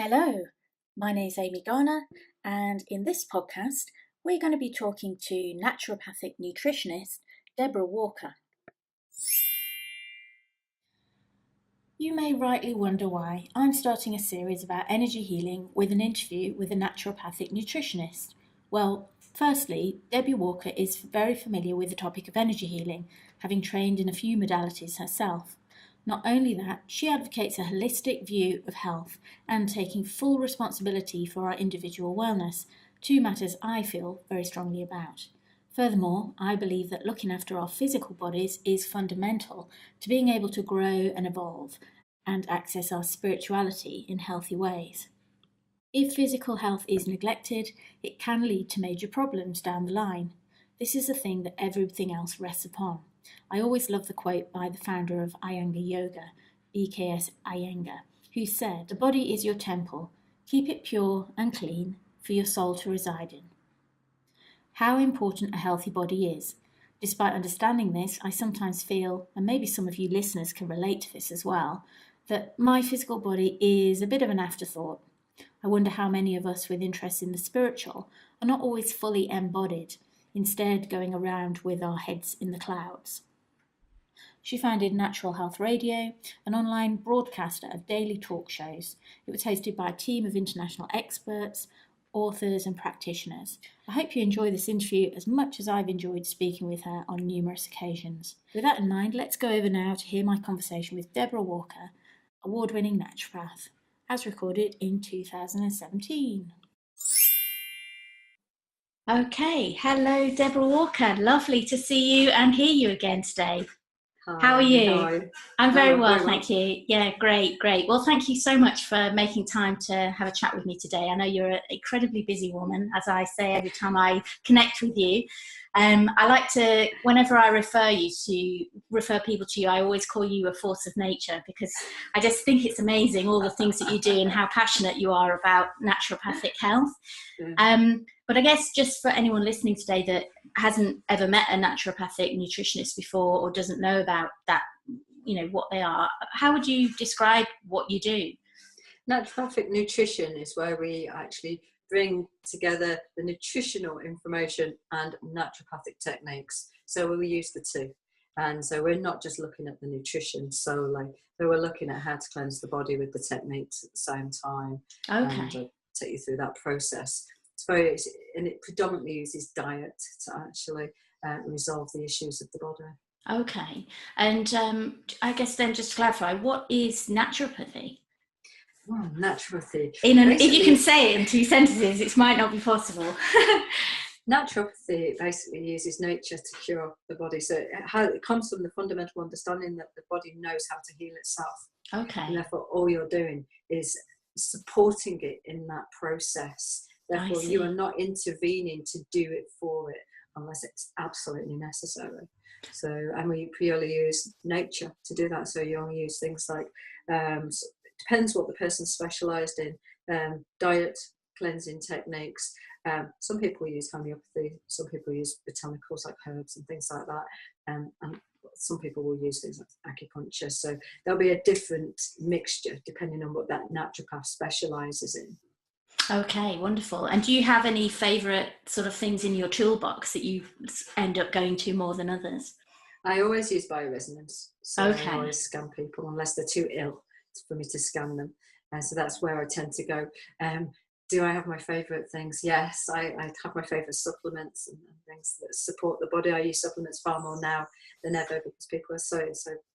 Hello, my name is Amy Garner, and in this podcast, we're going to be talking to naturopathic nutritionist Deborah Walker. You may rightly wonder why I'm starting a series about energy healing with an interview with a naturopathic nutritionist. Well, firstly, Debbie Walker is very familiar with the topic of energy healing, having trained in a few modalities herself. Not only that, she advocates a holistic view of health and taking full responsibility for our individual wellness, two matters I feel very strongly about. Furthermore, I believe that looking after our physical bodies is fundamental to being able to grow and evolve and access our spirituality in healthy ways. If physical health is neglected, it can lead to major problems down the line. This is a thing that everything else rests upon. I always love the quote by the founder of Iyengar Yoga, BKS Iyengar, who said, "The body is your temple. Keep it pure and clean for your soul to reside in." How important a healthy body is. Despite understanding this, I sometimes feel, and maybe some of you listeners can relate to this as well, that my physical body is a bit of an afterthought. I wonder how many of us with interest in the spiritual are not always fully embodied, instead going around with our heads in the clouds. She founded Natural Health Radio, an online broadcaster of daily talk shows. It was hosted by a team of international experts, authors and practitioners. I hope you enjoy this interview as much as I've enjoyed speaking with her on numerous occasions. With that in mind, let's go over now to hear my conversation with Deborah Walker, award-winning naturopath, as recorded in 2017. Okay, hello Deborah Walker. Lovely to see you and hear you again today. Hi, how are you? How? I'm very well, thank you. Yeah, great. Well, thank you so much for making time to have a chat with me today. I know you're an incredibly busy woman, as I say every time I connect with you. I like to, whenever I refer people to you, I always call you a force of nature, because I just think it's amazing all the things that you do and how passionate you are about naturopathic health. But I guess just for anyone listening today that hasn't ever met a naturopathic nutritionist before or doesn't know about that, what they are, how would you describe what you do? Naturopathic nutrition is where we actually bring together the nutritional information and naturopathic techniques. So we use the two. And so we're not just looking at the nutrition solely, but we're looking at how to cleanse the body with the techniques at the same time. Okay. And take you through that process. And it predominantly uses diet to actually resolve the issues of the body. Okay. And I guess then just to clarify, what is naturopathy? Well, naturopathy. If you can say it in 2 sentences, it might not be possible. Naturopathy basically uses nature to cure the body. So it comes from the fundamental understanding that the body knows how to heal itself. Okay. And therefore, all you're doing is supporting it in that process. Therefore, you are not intervening to do it for it unless it's absolutely necessary. So, and we purely use nature to do that. So you only use things like, depends what the person's specialised in, diet, cleansing techniques. Some people use homeopathy, some people use botanicals like herbs and things like that. And some people will use things like acupuncture. So there'll be a different mixture depending on what that naturopath specialises in. Okay, wonderful. And do you have any favourite sort of things in your toolbox that you end up going to more than others? I always use Bioresonance. So okay. I always scan people unless they're too ill for me to scan them. So that's where I tend to go. Do I have my favourite things? Yes, I have my favourite supplements and things that support the body. I use supplements far more now than ever because people are so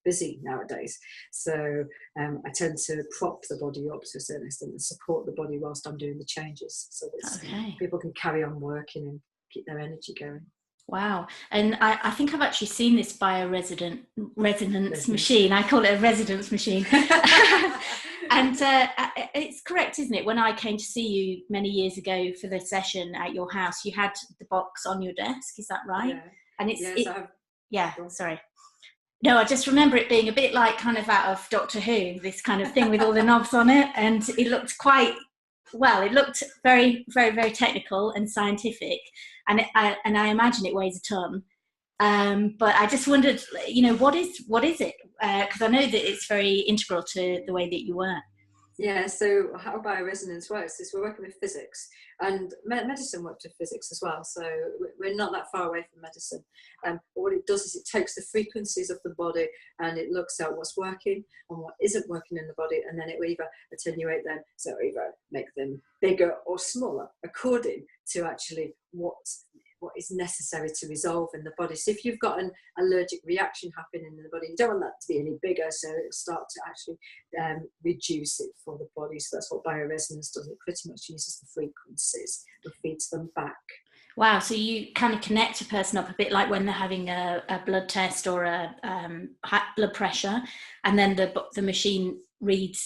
busy nowadays. So I tend to prop the body up to a certain extent and support the body whilst I'm doing the changes, so that people can carry on working and keep their energy going. Wow. And I think I've actually seen this resonance machine. I call it a residence machine. And it's correct, isn't it? When I came to see you many years ago for the session at your house, you had the box on your desk. Is that right? Yeah. And it's sorry. No, I just remember it being a bit like kind of out of Doctor Who, this kind of thing with all the knobs on it. And it looked it looked very, very, very technical and scientific. And I imagine it weighs a ton. But I just wondered, what is it? Because I know that it's very integral to the way that you work. Yeah, so how bioresonance works is we're working with physics, and medicine works with physics as well. So we're not that far away from medicine. What it does is it takes the frequencies of the body and it looks at what's working and what isn't working in the body, and then it will either attenuate them, so either make them bigger or smaller according to actually what is necessary to resolve in the body. So if you've got an allergic reaction happening in the body, you don't want that to be any bigger, so it'll start to actually reduce it for the body. So that's what bioresonance does. It pretty much uses the frequencies and feeds them back. Wow, so you kind of connect a person up a bit like when they're having a blood test or a blood pressure, and then the machine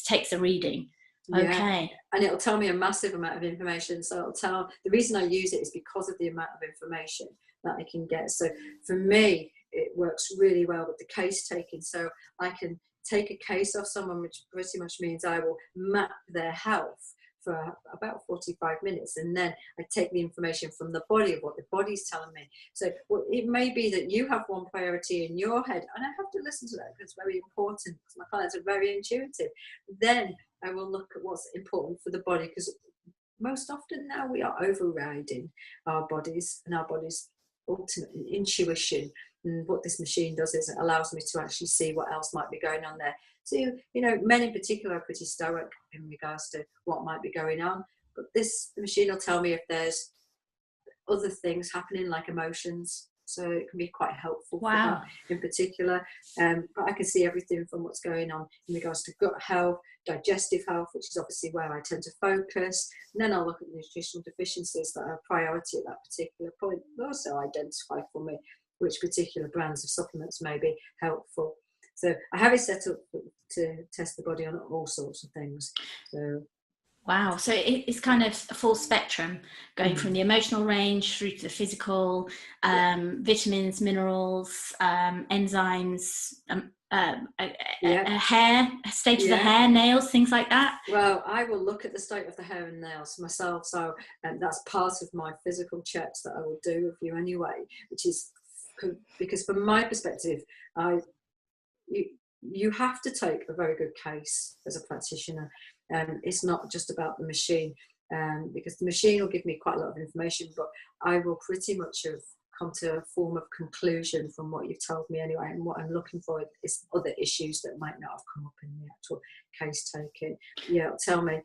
takes a reading. Yeah. Okay. And it'll tell me a massive amount of information. So it'll tell, the reason I use it is because of the amount of information that I can get. So for me, it works really well with the case taking. So I can take a case off someone, which pretty much means I will map their health for about 45 minutes, and then I take the information from the body of what the body's telling me. So it may be that you have one priority in your head, and I have to listen to that because it's very important, because my clients are very intuitive. Then I will look at what's important for the body, because most often now we are overriding our bodies and our body's ultimate intuition. And what this machine does is it allows me to actually see what else might be going on there. So, you know, men in particular are pretty stoic in regards to what might be going on. But the machine will tell me if there's other things happening, like emotions. So it can be quite helpful for them in particular. But I can see everything from what's going on in regards to gut health, digestive health, which is obviously where I tend to focus. And then I'll look at the nutritional deficiencies that are a priority at that particular point. And also identify for me which particular brands of supplements may be helpful. So I have it set up to test the body on all sorts of things. So wow, so it's kind of a full spectrum, going from the emotional range through to the physical, vitamins, minerals, enzymes, hair, state of the hair, nails, things like that. Well, I will look at the state of the hair and nails myself, so that's part of my physical checks that I will do with you anyway, which is because from my perspective, you have to take a very good case as a practitioner. It's not just about the machine, because the machine will give me quite a lot of information, but I will pretty much have come to a form of conclusion from what you've told me anyway, and what I'm looking for is other issues that might not have come up in the actual case taking. Yeah, it'll tell me,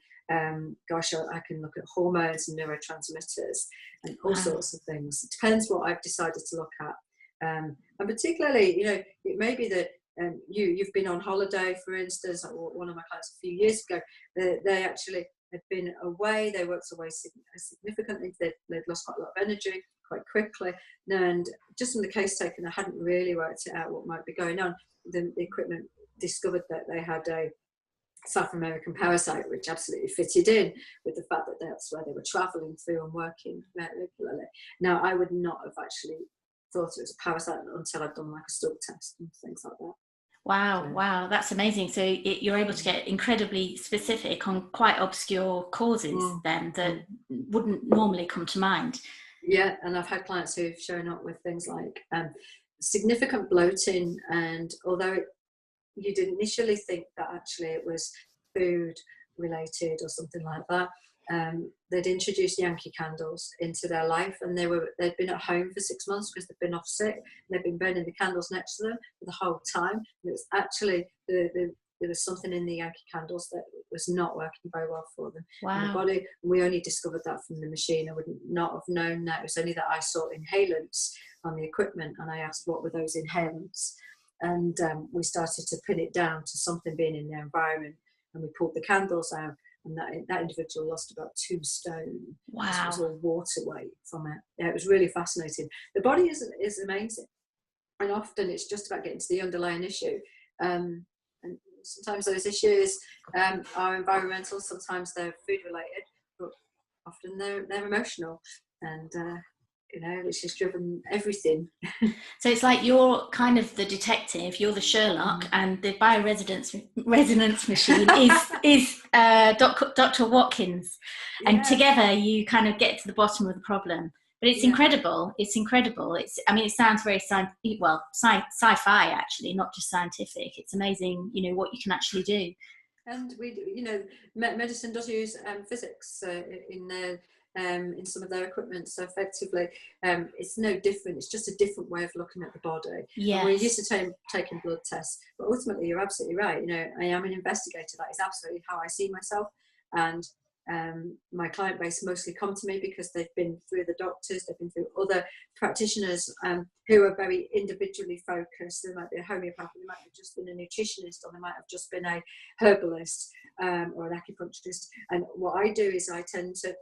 gosh, I can look at hormones and neurotransmitters and all sorts of things. It depends what I've decided to look at. And particularly, you know, it may be that you've been on holiday, for instance. One of my clients a few years ago, they actually had been away. They worked away significantly. They'd lost quite a lot of energy quite quickly. And just from the case taken, I hadn't really worked it out what might be going on. The equipment discovered that they had a South American parasite, which absolutely fitted in with the fact that that's where they were traveling through and working regularly. Now, I would not have actually thought it was a parasite until I'd done like a stool test and things like that. Wow, that's amazing. So you're able to get incredibly specific on quite obscure causes then that wouldn't normally come to mind. Yeah, and I've had clients who've shown up with things like significant bloating, and although you'd initially think that actually it was food related or something like that, they'd introduced Yankee candles into their life, and they'd been at home for 6 months because they'd been off sick, and they'd been burning the candles next to them the whole time. And it was actually there was something in the Yankee candles that was not working very well for them in the body. And we only discovered that from the machine. I would not have known that. It was only that I saw inhalants on the equipment, and I asked what were those inhalants, and we started to pin it down to something being in the environment, and we pulled the candles out, and that individual lost about 2 stone. Wow. This was all water weight from it. Yeah, it was really fascinating. The body is amazing, and often it's just about getting to the underlying issue. And sometimes those issues are environmental, sometimes they're food related, but often they're emotional, and you know, which has driven everything. So it's like you're kind of the detective, you're the Sherlock, and the bioresonance machine is Dr. Watkins, and together you kind of get to the bottom of the problem. But it's incredible. It's incredible. I mean, it sounds very sci-fi actually, not just scientific. It's amazing, you know, what you can actually do. And medicine does use physics in some of their equipment. So effectively, it's no different. It's just a different way of looking at the body. Yes. And we're used to taking blood tests, but ultimately, you're absolutely right. I am an investigator. That is absolutely how I see myself. And my client base mostly come to me because they've been through the doctors, they've been through other practitioners who are very individually focused. They might be a homeopath, they might have just been a nutritionist, or they might have just been a herbalist or an acupuncturist. And what I do is I tend to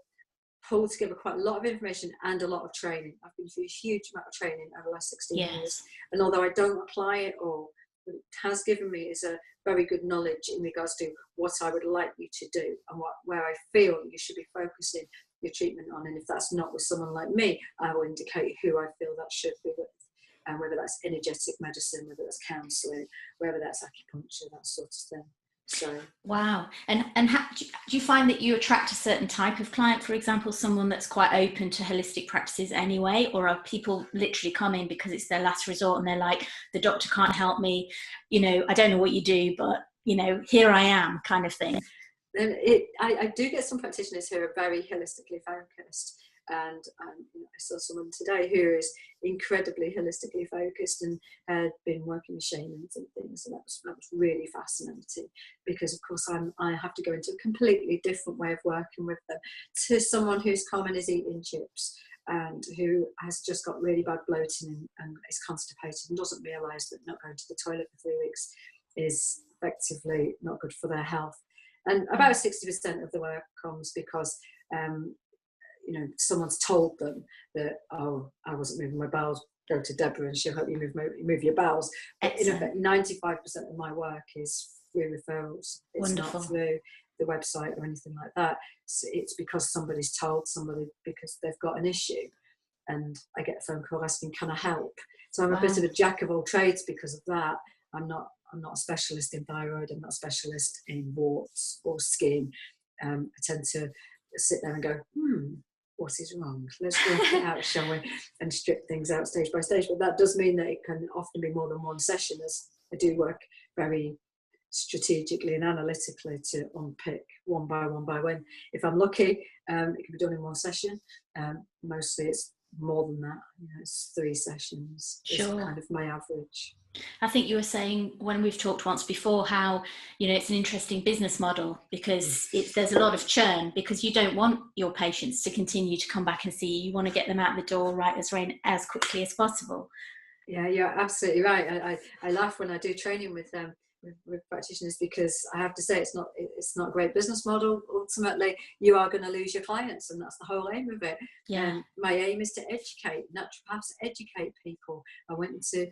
pull together quite a lot of information and a lot of training. I've been through a huge amount of training over the last 16 years. And although I don't apply it all, what it has given me is a very good knowledge in regards to what I would like you to do and where I feel you should be focusing your treatment on. And if that's not with someone like me, I will indicate who I feel that should be with. And whether that's energetic medicine, whether that's counselling, whether that's acupuncture, that sort of thing. So wow. And do you find that you attract a certain type of client, for example, someone that's quite open to holistic practices anyway, or are people literally coming because it's their last resort and they're like, the doctor can't help me, I don't know what you do, but here I am, kind of thing? Then I do get some practitioners who are very holistically focused. And I saw someone today who is incredibly holistically focused and had been working with shamans and things, and that was really fascinating, because of course I have to go into a completely different way of working with them to someone who's come and is eating chips and who has just got really bad bloating and is constipated and doesn't realise that not going to the toilet for 3 weeks is effectively not good for their health. And about 60% of the work comes because someone's told them that, oh, I wasn't moving my bowels, go to Deborah and she'll help you move your bowels. But in effect, 95% of my work is through referrals. It's Wonderful. not through the website or anything like that. It's because somebody's told somebody because they've got an issue, and I get a phone call asking, can I help? So I'm a bit of a jack of all trades because of that. I'm not a specialist in thyroid. I'm not a specialist in warts or skin. I tend to sit there and go, what is wrong? Let's work it out, shall we? And strip things out stage by stage. But that does mean that it can often be more than one session, as I do work very strategically and analytically to unpick one by one. If I'm lucky, it can be done in one session. Mostly it's more than that. It's 3 sessions. Sure. Is kind of my average. I think you were saying when we've talked once before how it's an interesting business model because there's a lot of churn, because you don't want your patients to continue to come back and see you. You want to get them out the door right as quickly as possible. Yeah, you're absolutely right. I laugh when I do training with them. With practitioners, because I have to say it's not a great business model. Ultimately, you are going to lose your clients, and that's the whole aim of it. Yeah. My aim is to educate naturopaths, educate people. I want to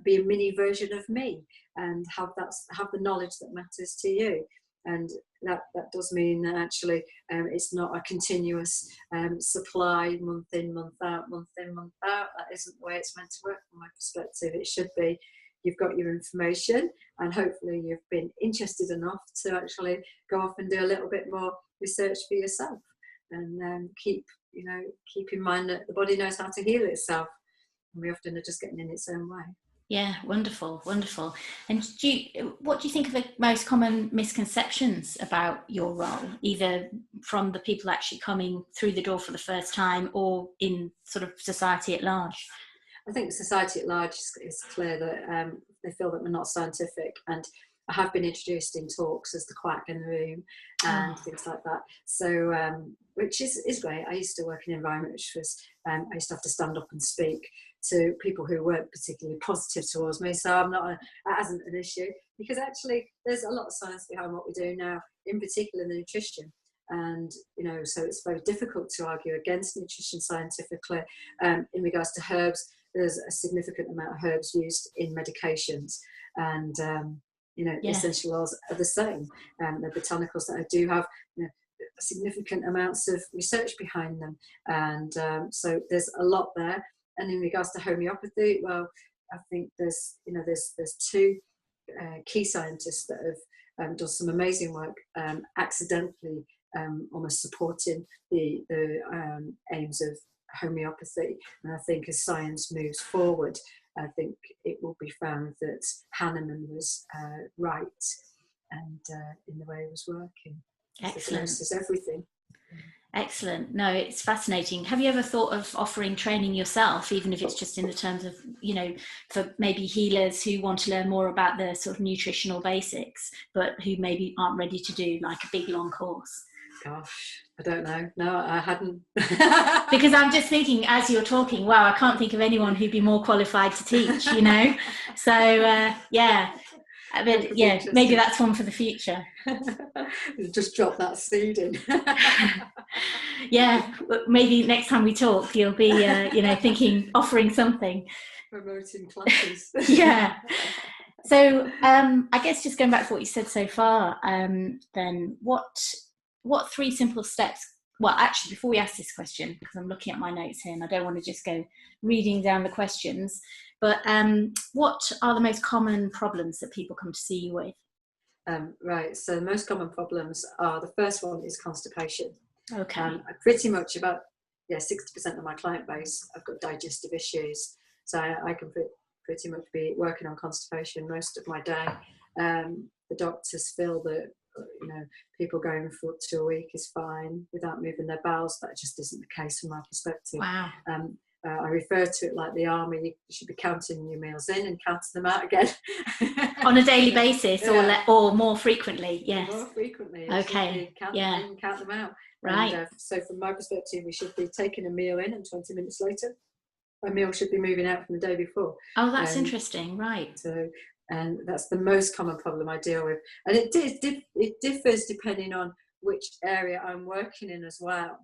be a mini version of me and have the knowledge that matters to you. And that does mean that actually it's not a continuous supply, month in, month out, month in, month out. That isn't the way it's meant to work from my perspective. It should be, you've got your information and hopefully you've been interested enough to actually go off and do a little bit more research for yourself, and keep in mind that the body knows how to heal itself, and we often are just getting in its own way. Yeah, wonderful. And what do you think are the most common misconceptions about your role, either from the people actually coming through the door for the first time or in sort of society at large? I think society at large is clear that they feel that we're not scientific, and I have been introduced in talks as the quack in the room and things like that. So, which is great. I used to work in an environment which was, I used to have to stand up and speak to people who weren't particularly positive towards me. So that isn't an issue, because actually there's a lot of science behind what we do now, in particular the nutrition. And so it's very difficult to argue against nutrition scientifically. In regards to herbs, there's a significant amount of herbs used in medications, and essential oils are the same. The botanicals that I do have significant amounts of research behind them, and so there's a lot there. And in regards to homeopathy, well, I think there's 2 key scientists that have done some amazing work, accidentally almost supporting the aims of homeopathy. And I think as science moves forward, I think it will be found that Hahnemann was right, and in the way it was working. Excellent. This is everything. Excellent. No, it's fascinating. Have you ever thought of offering training yourself, even if it's just in the terms of, for maybe healers who want to learn more about the sort of nutritional basics, but who maybe aren't ready to do like a big long course? Gosh, I don't know. No, I hadn't. Because I'm just thinking as you're talking, wow, I can't think of anyone who'd be more qualified to teach, So, yeah. But yeah, maybe that's one for the future. Just drop that seed in. Yeah, maybe next time we talk, you'll be, thinking, offering something. Promoting classes. Yeah. So I guess just going back to what you said so far, then what 3 simple steps? Well, actually, before we ask this question, because I'm looking at my notes here and I don't want to just go reading down the questions, but what are the most common problems that people come to see you with? Right, so the most common problems are, the first one is constipation. Okay. Pretty much about 60% of my client base, I've got digestive issues, so I can pretty much be working on constipation most of my day. The doctors feel that people going for up to a week is fine without moving their bowels. That just isn't the case from my perspective. Wow. I refer to it like the army. You should be counting your meals in and counting them out again. On a daily basis, or more frequently, yes. More frequently. Okay. Count them in, count them out. Right. And, so from my perspective, we should be taking a meal in, and 20 minutes later, a meal should be moving out from the day before. Oh, that's interesting. Right. So, and that's the most common problem I deal with. And it differs depending on which area I'm working in as well.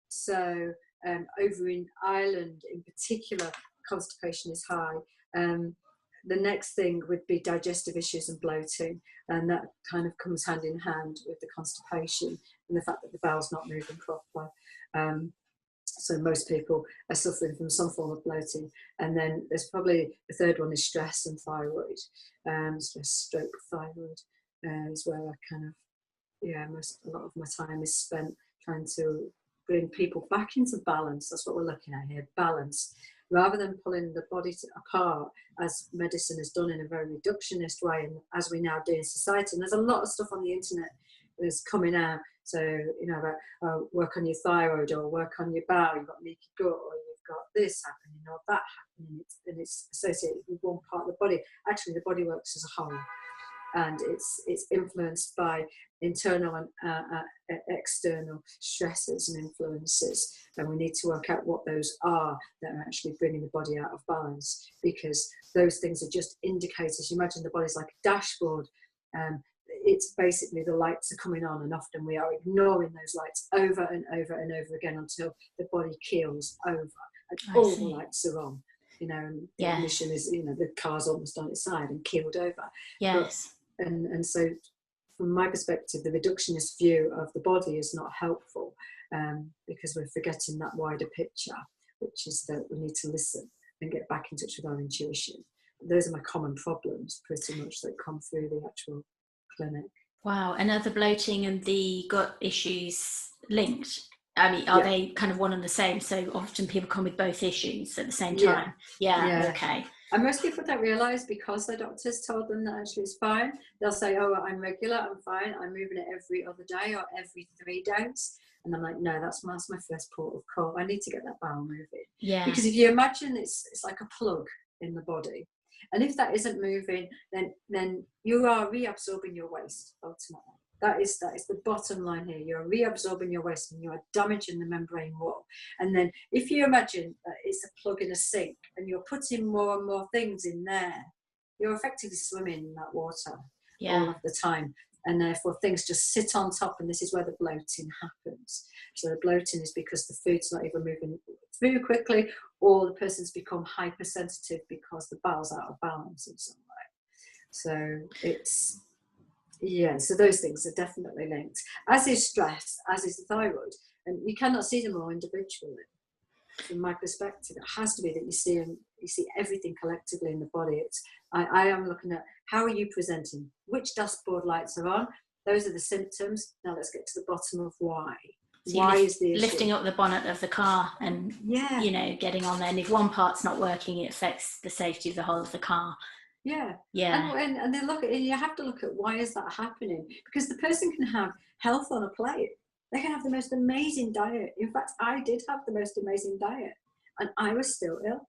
So over in Ireland in particular, constipation is high. The next thing would be digestive issues and bloating, and that kind of comes hand in hand with the constipation and the fact that the bowel's not moving properly. So most people are suffering from some form of bloating. And then there's probably the third one is stress and thyroid. Stress, stroke, thyroid is where I kind of, a lot of my time is spent trying to bring people back into balance. That's what we're looking at here, balance. Rather than pulling the body apart, as medicine has done in a very reductionist way, and as we now do in society. And there's a lot of stuff on the internet that's coming out. So, about work on your thyroid, or work on your bowel, you've got leaky gut, or you've got this happening or that happening, and it's associated with one part of the body. Actually, the body works as a whole, and it's influenced by internal and external stresses and influences, and we need to work out what those are that are actually bringing the body out of balance, because those things are just indicators. You imagine the body's like a dashboard. It's basically the lights are coming on, and often we are ignoring those lights over and over and over again until the body keels over and all the lights are on, and the ignition is, the car's almost on its side and keeled over. Yes. And so from my perspective, the reductionist view of the body is not helpful, because we're forgetting that wider picture, which is that we need to listen and get back in touch with our intuition. Those are my common problems pretty much that come through the actual clinic. Wow. And are the bloating and the gut issues linked? I mean, are they kind of one and the same? So often people come with both issues at the same time. Yeah. Okay. And most people don't realise, because their doctors told them that actually it's fine. They'll say, oh, I'm regular, I'm fine, I'm moving it every other day or every 3 days. And I'm like, no, that's my first port of call. I need to get that bowel moving. Yeah. Because if you imagine it's like a plug in the body. And if that isn't moving, then you are reabsorbing your waste ultimately. That is the bottom line here. You're reabsorbing your waste and you are damaging the membrane wall. And then if you imagine that it's a plug in a sink and you're putting more and more things in there, you're effectively swimming in that water all of the time. And therefore things just sit on top, and this is where the bloating happens. So the bloating is because the food's not even moving through quickly, or the person's become hypersensitive because the bowel's out of balance in some way. So it's, so those things are definitely linked. As is stress, as is the thyroid. And you cannot see them all individually. From my perspective, it has to be that you see everything collectively in the body. I am looking at, how are you presenting? Which dashboard lights are on? Those are the symptoms. Now let's get to the bottom of why. So why is the issue? Lifting up the bonnet of the car and getting on there. And if one part's not working, it affects the safety of the whole of the car. Yeah. Yeah. And then look at, and you have to look at why is that happening? Because the person can have health on a plate. They can have the most amazing diet. In fact, I did have the most amazing diet and I was still ill.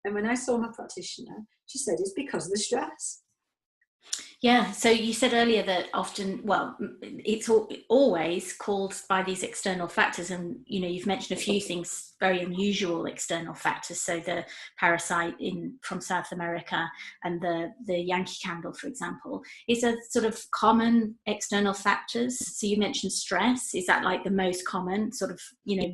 And when I saw my practitioner, she said it's because of the stress. Yeah, so you said earlier that often, well, it's always caused by these external factors, and you've mentioned a few things, very unusual external factors. So the parasite from South America and the Yankee Candle, for example, is a sort of common external factors. So you mentioned stress. Is that like the most common sort of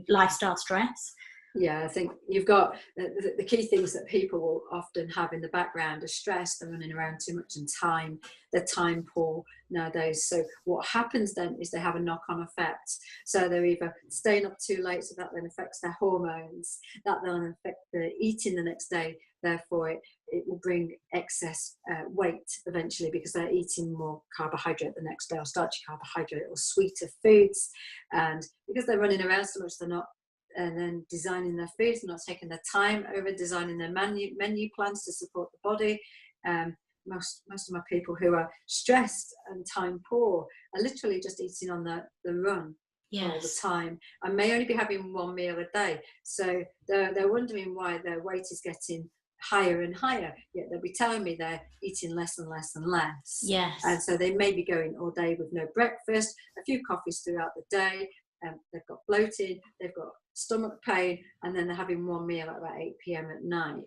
lifestyle stress? Yeah, I think you've got the key things that people will often have in the background are stress. They're running around too much in time. They're time poor nowadays. So what happens then is they have a knock-on effect. So they're either staying up too late, so that then affects their hormones. That then affects the eating the next day. Therefore, it will bring excess weight eventually because they're eating more carbohydrate the next day, or starchy carbohydrate, or sweeter foods. And because they're running around so much, they're not and then designing their foods, not taking their time over designing their menu plans to support the body. Most of my people who are stressed and time poor are literally just eating on the run. Yes. All the time, and may only be having one meal a day. So they're wondering why their weight is getting higher and higher, yet they'll be telling me they're eating less and less and less. Yes. And so they may be going all day with no breakfast, a few coffees throughout the day. They've got bloating, they've got stomach pain, and then they're having one meal at about 8 p.m. at night.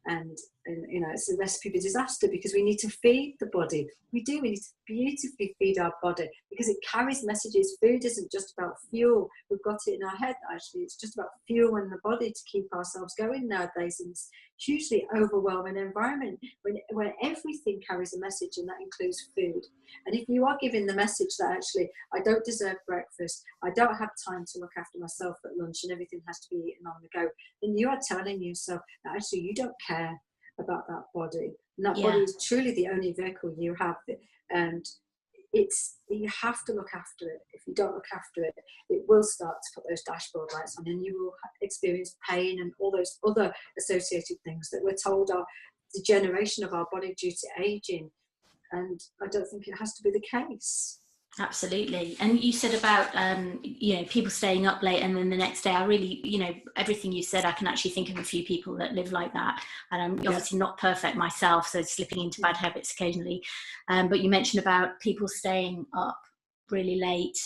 And it's a recipe for disaster, because we need to feed the body. We need to beautifully feed our body, because it carries messages. Food isn't just about fuel. We've got it in our head, actually. It's just about fueling the body to keep ourselves going nowadays in this hugely overwhelming environment when everything carries a message, and that includes food. And if you are giving the message that actually, I don't deserve breakfast, I don't have time to look after myself at lunch, and everything has to be eaten on the go, then you are telling yourself that actually you don't care about that body. And that body is truly the only vehicle you have. And you have to look after it. If you don't look after it, it will start to put those dashboard lights on, and you will experience pain and all those other associated things that we're told are degeneration of our body due to aging. And I don't think it has to be the case. Absolutely. And you said about people staying up late, and then the next day, I really, everything you said, I can actually think of a few people that live like that. And I'm obviously not perfect myself, so slipping into bad habits occasionally. But you mentioned about people staying up really late.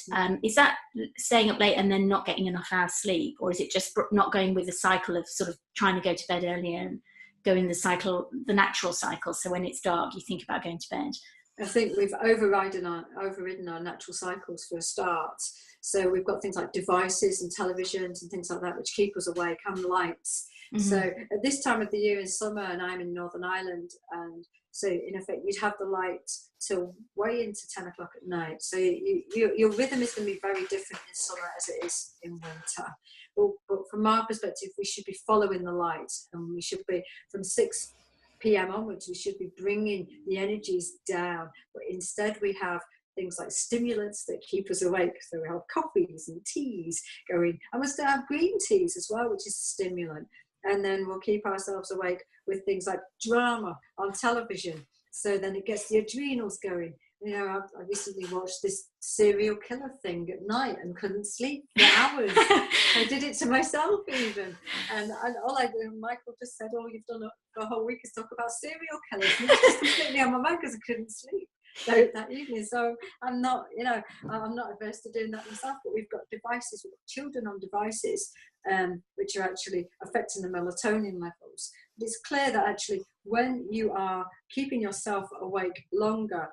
Is that staying up late and then not getting enough hours sleep, or is it just not going with the cycle of sort of trying to go to bed earlier and going the natural cycle? So when it's dark, you think about going to bed. I think we've overridden our natural cycles for a start. So we've got things like devices and televisions and things like that which keep us awake, and lights. Mm-hmm. So at this time of the year in summer, and I'm in Northern Ireland, and so in effect you'd have the light till way into 10 o'clock at night. So your rhythm is going to be very different in summer as it is in winter. But from our perspective, we should be following the light, and we should be from 6 p.m. onwards, we should be bringing the energies down. But instead we have things like stimulants that keep us awake. So we have coffees and teas going, and we'll still have green teas as well, which is a stimulant. And then we'll keep ourselves awake with things like drama on television. So then it gets the adrenals going. I recently watched this serial killer thing at night and couldn't sleep for hours. I did it to myself even. And all I did, Michael just said, "Oh, you've done the whole week is talk about serial killers." And it was just completely on my mind because I couldn't sleep that evening. So I'm not averse to doing that myself. But we've got devices, we've got children on devices, which are actually affecting the melatonin levels. But it's clear that actually when you are keeping yourself awake longer,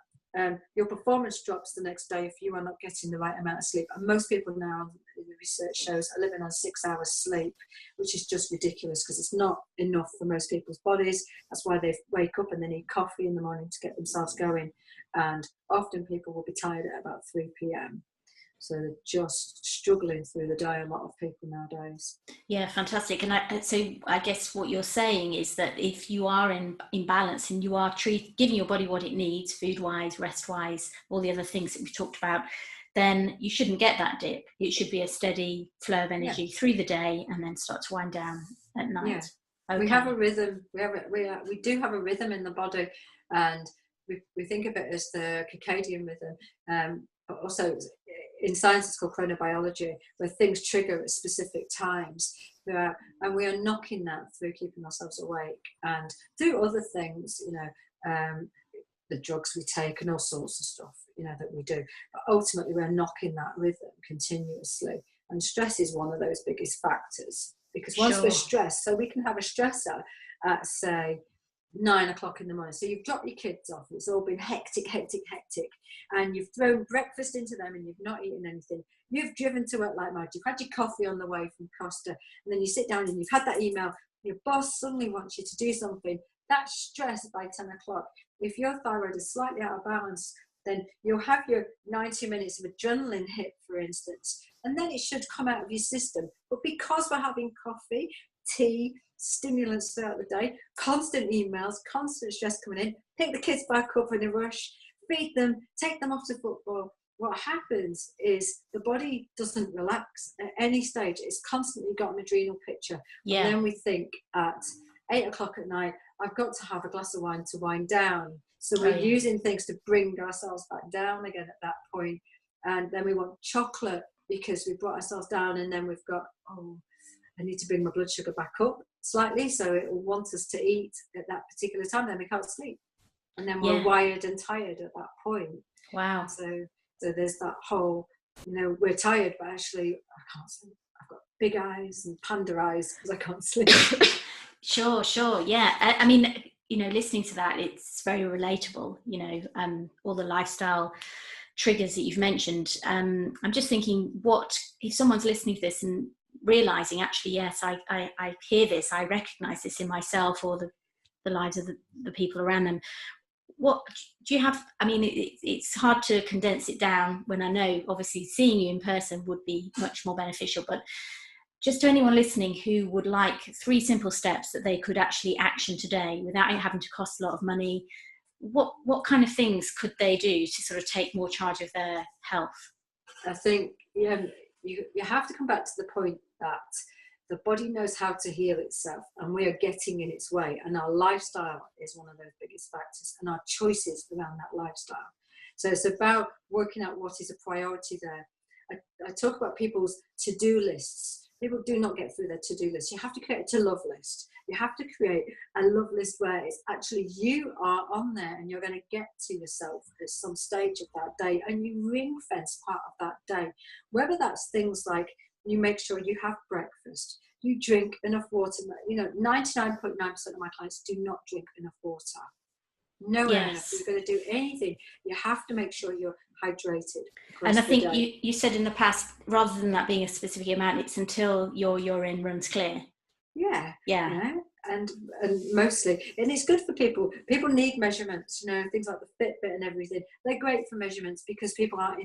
your performance drops the next day if you are not getting the right amount of sleep. And most people now, the research shows, are living on 6 hours sleep, which is just ridiculous because it's not enough for most people's bodies. That's why they wake up and they need coffee in the morning to get themselves going. And often people will be tired at about 3 p.m. So they're just struggling through the day, a lot of people nowadays. Yeah, fantastic. And so I guess what you're saying is that if you are in balance and you are giving your body what it needs, food-wise, rest-wise, all the other things that we've talked about, then you shouldn't get that dip. It should be a steady flow of energy through the day and then start to wind down at night. Yeah. Okay. We have a rhythm. We do have a rhythm in the body. And we think of it as the circadian rhythm, but also in science it's called chronobiology, where things trigger at specific times throughout, and we are knocking that through keeping ourselves awake and through other things, the drugs we take and all sorts of stuff, that we do. But ultimately, we're knocking that rhythm continuously. And stress is one of those biggest factors, because once we're stressed, so we can have a stressor at, say, 9 o'clock in the morning. So you've dropped your kids off, and it's all been hectic, and you've thrown breakfast into them and you've not eaten anything. You've driven to work like mad. You've had your coffee on the way from Costa, and then you sit down and you've had that email. Your boss suddenly wants you to do something. That's stress by 10 o'clock. If your thyroid is slightly out of balance, then you'll have your 90 minutes of adrenaline hit, for instance, and then it should come out of your system. But because we're having coffee, tea, stimulants throughout the day, constant emails, constant stress coming in, pick the kids back up in a rush, feed them, take them off to football, what happens is the body doesn't relax at any stage. It's constantly got an adrenal picture. And then we think at 8 o'clock at night, I've got to have a glass of wine to wind down. So we're using things to bring ourselves back down again at that point. And then we want chocolate because we brought ourselves down, and then we've got, I need to bring my blood sugar back up slightly, so it will want us to eat at that particular time, then we can't sleep. And then we're wired and tired at that point. Wow. So there's that whole, we're tired, but actually I can't sleep. I've got big eyes and panda eyes because I can't sleep. Sure. Yeah. I mean, listening to that, it's very relatable, all the lifestyle triggers that you've mentioned. I'm just thinking, what if someone's listening to this and realizing, actually, yes, I hear this, I recognize this in myself or the lives of the people around them. What do you have? I mean, it's hard to condense it down when I know, obviously, seeing you in person would be much more beneficial, but just to anyone listening who would like 3 simple steps that they could actually action today without it having to cost a lot of money, what kind of things could they do to sort of take more charge of their health? I think you have to come back to the point that the body knows how to heal itself, and we are getting in its way, and our lifestyle is one of those biggest factors, and our choices around that lifestyle. So it's about working out what is a priority there. I talk about people's to-do lists. People do not get through their to-do list. You have to create a to-love list. You have to create a love list where it's actually you are on there, and you're going to get to yourself at some stage of that day, and you ring fence part of that day. Whether that's things like you make sure you have breakfast, you drink enough water. 99.9% of my clients do not drink enough water. Nowhere enough. If you're going to do anything, you have to make sure you're hydrated. And I think you said in the past, rather than that being a specific amount, it's until your urine runs clear. Yeah. And mostly, and it's good for people. People need measurements, things like the Fitbit and everything. They're great for measurements because people are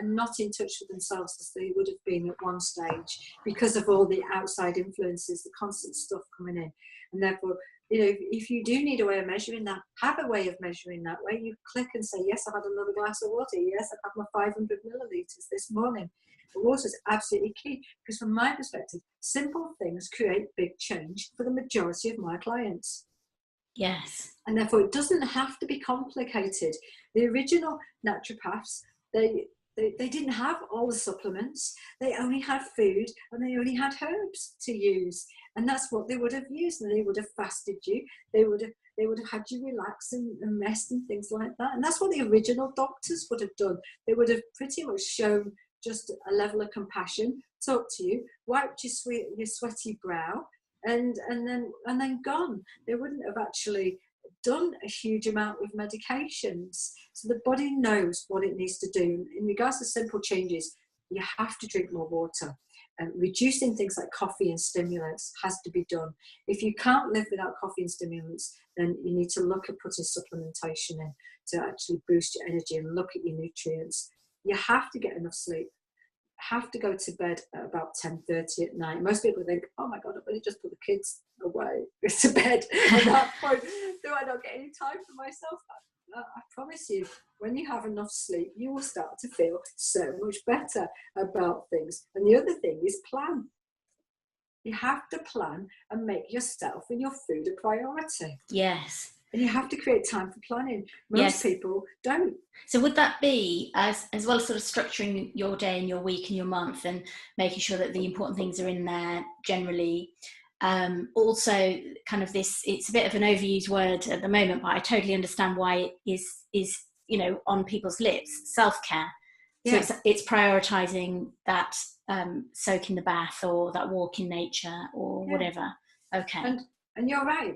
not in touch with themselves as they would have been at one stage because of all the outside influences, the constant stuff coming in. And therefore, if you do need a way of measuring that, have a way of measuring that way. You click and say, yes, I've had another glass of water. Yes, I've had my 500 millilitres this morning. The water is absolutely key because from my perspective, simple things create big change for the majority of my clients. Yes. And therefore, it doesn't have to be complicated. The original naturopaths, they didn't have all the supplements. They only had food and they only had herbs to use. And that's what they would have used. And they would have fasted you. They would have had you relax and rest and things like that. And that's what the original doctors would have done. They would have pretty much shown just a level of compassion, talked to you, wiped your sweaty brow, and then gone. They wouldn't have actually done a huge amount with medications. So the body knows what it needs to do. In regards to simple changes, you have to drink more water. And reducing things like coffee and stimulants has to be done. If you can't live without coffee and stimulants, then you need to look at putting supplementation in to actually boost your energy and look at your nutrients. You have to get enough sleep. Have to go to bed at about 10:30 at night. Most people think, oh my God, I've only just put the kids away to bed. At that point, do I not get any time for myself? I promise you, when you have enough sleep, you will start to feel so much better about things. And the other thing is plan. You have to plan and make yourself and your food a priority. Yes. And you have to create time for planning. Most Yes. people don't. So would that be, as well as sort of structuring your day and your week and your month and making sure that the important things are in there generally, also kind of this, it's a bit of an overused word at the moment, but I totally understand why it is on people's lips, self-care. So it's prioritizing that soak in the bath or that walk in nature or whatever. Okay. And you're right.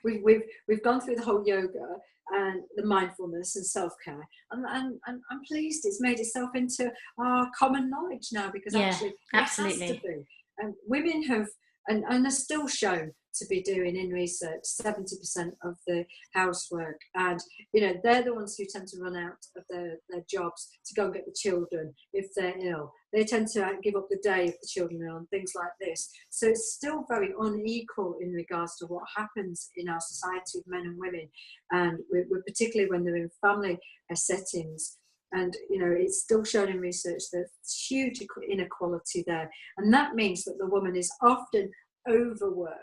We've gone through the whole yoga and the mindfulness and self-care, and I'm pleased it's made itself into our common knowledge now, because actually absolutely. it has to be. And women have and are still shown to be doing in research 70% of the housework, and they're the ones who tend to run out of their jobs to go and get the children if they're ill. They tend to give up the day if the children are ill and things like this. So it's still very unequal in regards to what happens in our society with men and women, and we're particularly when they're in family settings. And it's still shown in research that there's huge inequality there, and that means that the woman is often overworked,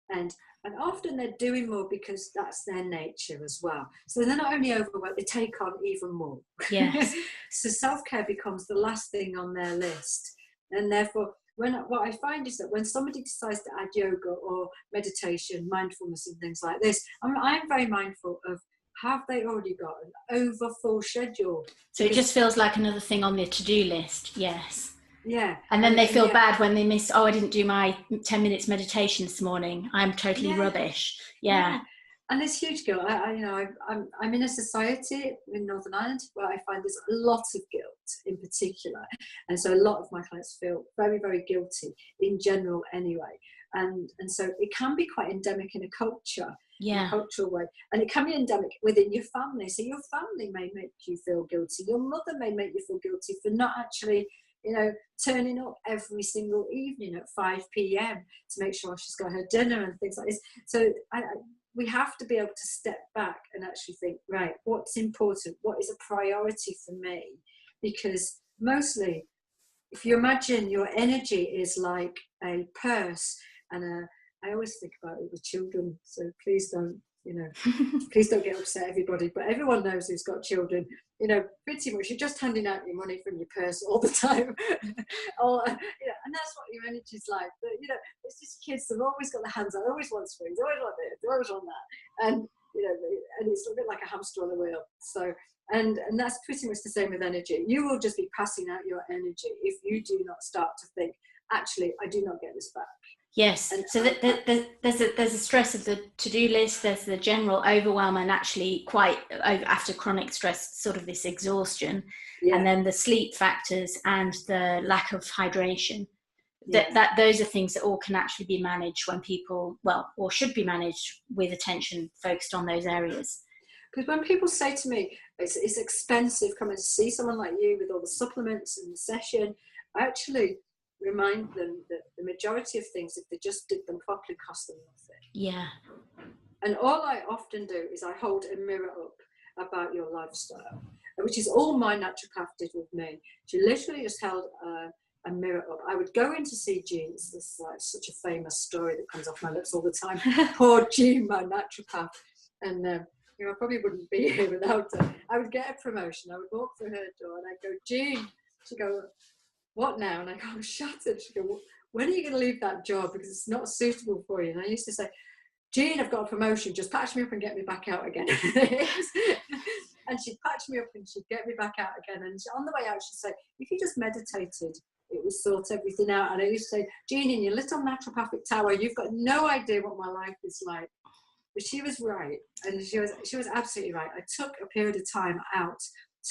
and often they're doing more because that's their nature as well. So they're not only overworked, they take on even more. Yes. So self-care becomes the last thing on their list, and therefore what I find is that when somebody decides to add yoga or meditation, mindfulness and things like this, I'm very mindful of, have they already got an over full schedule? So it just feels like another thing on the to-do list. Yes. Yeah. And then they feel bad when they miss, I didn't do my 10 minutes meditation this morning. I'm totally rubbish. Yeah. And there's huge guilt. I'm in a society in Northern Ireland where I find there's a lot of guilt in particular. And so a lot of my clients feel very, very guilty in general anyway. And so it can be quite endemic in a culture, in a cultural way. And it can be endemic within your family. So your family may make you feel guilty. Your mother may make you feel guilty for not actually turning up every single evening at 5 p.m. to make sure she's got her dinner and things like this. So we have to be able to step back and actually think, right, what's important? What is a priority for me? Because mostly, if you imagine your energy is like a purse, and I always think about it with children, so please don't get upset, everybody, but everyone knows who's got children. Pretty much you're just handing out your money from your purse all the time. And that's what your energy's like. But it's just kids, they've always got their hands out, they always want sweets, they always want this, they always want that, and and it's a bit like a hamster on a wheel. So and that's pretty much the same with energy. You will just be passing out your energy if you do not start to think, actually, I do not get this back. Yes. And so there's a stress of the to-do list, there's the general overwhelm, and actually quite after chronic stress, sort of this exhaustion, and then the sleep factors and the lack of hydration. That those are things that all can actually be managed when people, or should be managed with attention focused on those areas. Because when people say to me, it's expensive coming to see someone like you with all the supplements and the session, I actually remind them that the majority of things, if they just did them properly, cost them nothing. Yeah. And all I often do is I hold a mirror up about your lifestyle, which is all my naturopath did with me. She literally just held a mirror up. I would go in to see Jean. This is like such a famous story that comes off my lips all the time. Poor Jean, my naturopath. And I probably wouldn't be here without her. I would get a promotion. I would walk through her door and I'd go, Jean. She'd go, what now? And I go, I'm shattered. She'd go, when are you going to leave that job? Because it's not suitable for you. And I used to say, Jean, I've got a promotion. Just patch me up and get me back out again. And she'd patch me up and she'd get me back out again. And on the way out, she'd say, if you just meditated, it would sort everything out. And I used to say, Jean, in your little naturopathic tower, you've got no idea what my life is like. But she was right. And she was absolutely right. I took a period of time out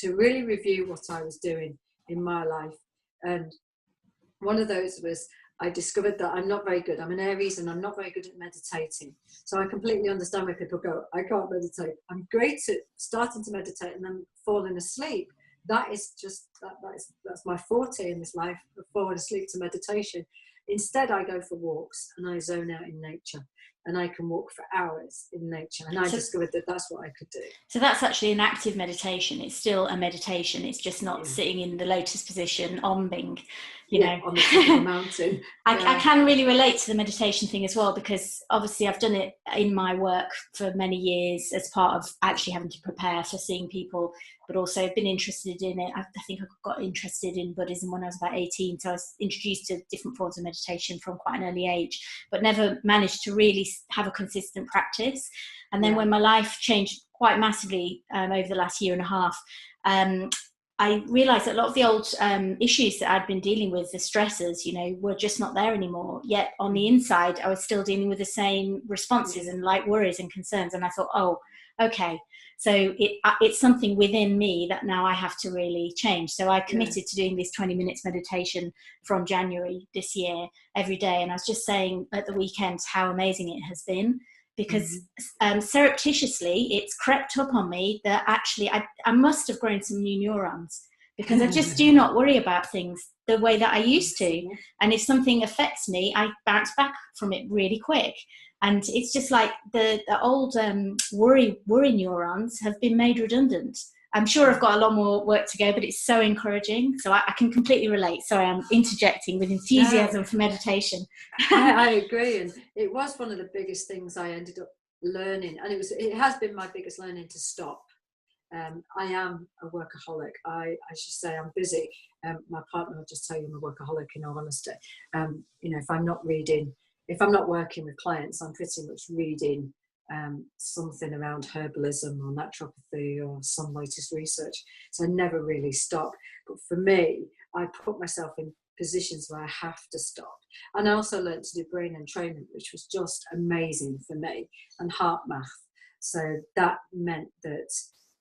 to really review what I was doing in my life. And one of those was, I discovered that I'm not very good. I'm an Aries and I'm not very good at meditating. So I completely understand where people go, I can't meditate. I'm great at starting to meditate and then falling asleep. That is just, that's my forte in this life, of falling asleep to meditation. Instead, I go for walks and I zone out in nature. and I can walk for hours in nature. And I discovered that that's what I could do. So that's actually an active meditation. It's still a meditation. It's just not sitting in the lotus position, ombing, you know. On the top of the mountain. I can really relate to the meditation thing as well, because obviously I've done it in my work for many years as part of actually having to prepare for seeing people, but also been interested in it. I think I got interested in Buddhism when I was about 18, so I was introduced to different forms of meditation from quite an early age, but never managed to really have a consistent practice. And then when my life changed quite massively over the last year and a half, I realised that a lot of the old issues that I'd been dealing with, the stressors, you know, were just not there anymore. Yet on the inside, I was still dealing with the same responses and like worries and concerns. And I thought, oh, okay. So it's something within me that now I have to really change. So I committed to doing this 20 minutes meditation from January this year every day. And I was just saying at the weekend how amazing it has been, because surreptitiously it's crept up on me that actually I must have grown some new neurons, because I just do not worry about things the way that I used to. And if something affects me, I bounce back from it really quick. And it's just like the old worry neurons have been made redundant. I'm sure I've got a lot more work to go, but it's so encouraging. So I can completely relate. Sorry, I'm interjecting with enthusiasm for meditation. I agree. And it was one of the biggest things I ended up learning. And it has been my biggest learning to stop. I am a workaholic. As you say, I'm busy. My partner will just tell you I'm a workaholic, in all honesty. You know, if I'm not working with clients, I'm pretty much reading something around herbalism or naturopathy or some latest research. So I never really stop. But for me, I put myself in positions where I have to stop. And I also learned to do brain entrainment, which was just amazing for me, and heart math. So that meant that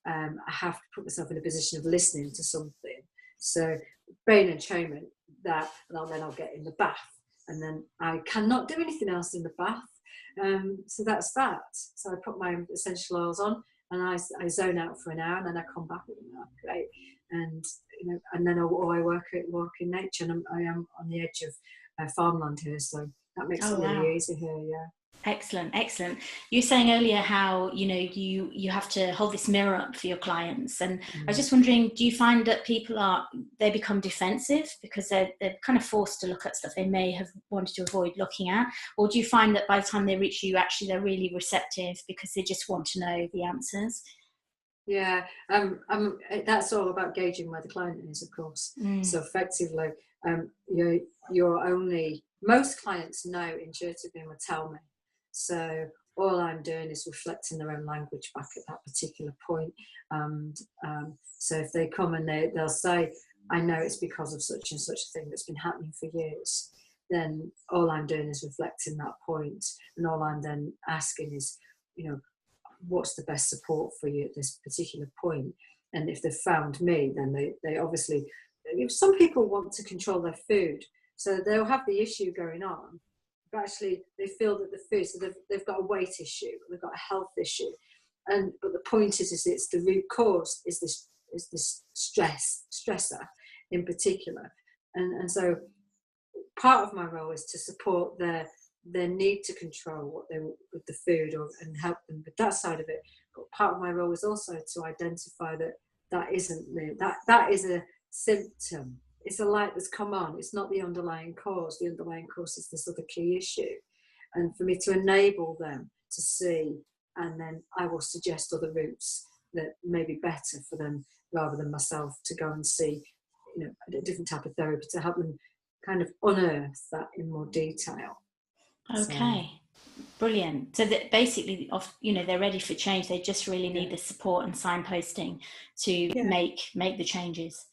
I have to put myself in a position of listening to something. So brain entrainment, and then I'll get in the bath, and then I cannot do anything else in the bath. So that's that. So I put my essential oils on, and I zone out for an hour, and then I come back with an hour. Great. And you know, and then I walk in nature, and I am on the edge of farmland here, so that makes it really easy here. Yeah. Excellent. You were saying earlier how, you know, you have to hold this mirror up for your clients, and I was just wondering, do you find that people they become defensive because they're kind of forced to look at stuff they may have wanted to avoid looking at, or do you find that by the time they reach you, actually they're really receptive because they just want to know the answers? Yeah, that's all about gauging where the client is, of course. So effectively, most clients know intuitively and will tell me. So all I'm doing is reflecting their own language back at that particular point. So if they come and they'll say, I know it's because of such and such a thing that's been happening for years, then all I'm doing is reflecting that point. And all I'm then asking is, you know, what's the best support for you at this particular point? And if they've found me, then they obviously, some people want to control their food. So they'll have the issue going on, but actually they feel that the food, so they've got a weight issue, they've got a health issue, but the point is it's the root cause is this stressor in particular, and so part of my role is to support their need to control what they with the food and help them with that side of it. But part of my role is also to identify that isn't that is a symptom. It's a light that's come on. It's not the underlying cause. The underlying cause is this other key issue. And for me to enable them to see, and then I will suggest other routes that may be better for them rather than myself to go and see, you know, a different type of therapy to help them kind of unearth that in more detail. Okay. So. Brilliant. So that basically, you know, they're ready for change. They just really need the support and signposting to make the changes.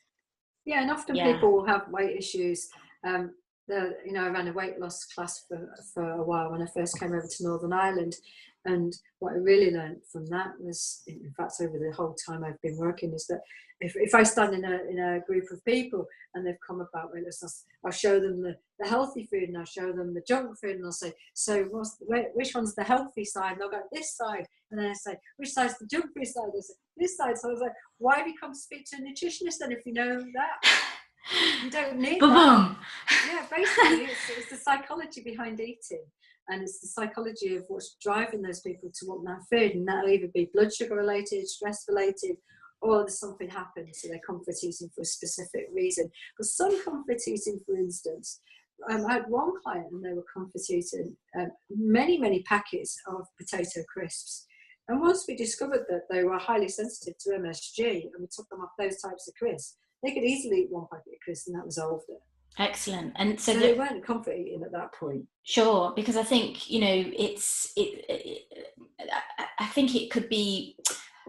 Yeah, and often people will have weight issues. You know, I ran a weight loss class for a while when I first came over to Northern Ireland, and what I really learned from that was, in fact, over the whole time I've been working, is that if I stand in a group of people and they've come about weight loss, I'll show them the healthy food and I'll show them the junk food, and I'll say, so which one's the healthy side? And they'll go this side, and then I say, which side's the junk food side? They say this side. So I was like, why have you come to speak to a nutritionist then if you know that? You don't need that. Yeah, basically it's the psychology behind eating. and it's the psychology of what's driving those people to want that food, and that'll either be blood sugar related, stress related, or there's something happened, so they're comfort eating for a specific reason. But some comfort eating, for instance, I had one client and they were comfort eating many packets of potato crisps. And once we discovered that they were highly sensitive to MSG and we took them off those types of crisps, they could easily eat one packet of crisps and that resolved it. Excellent. And so they weren't comfort eating at that point. Sure, because I think, you know, I think it could be,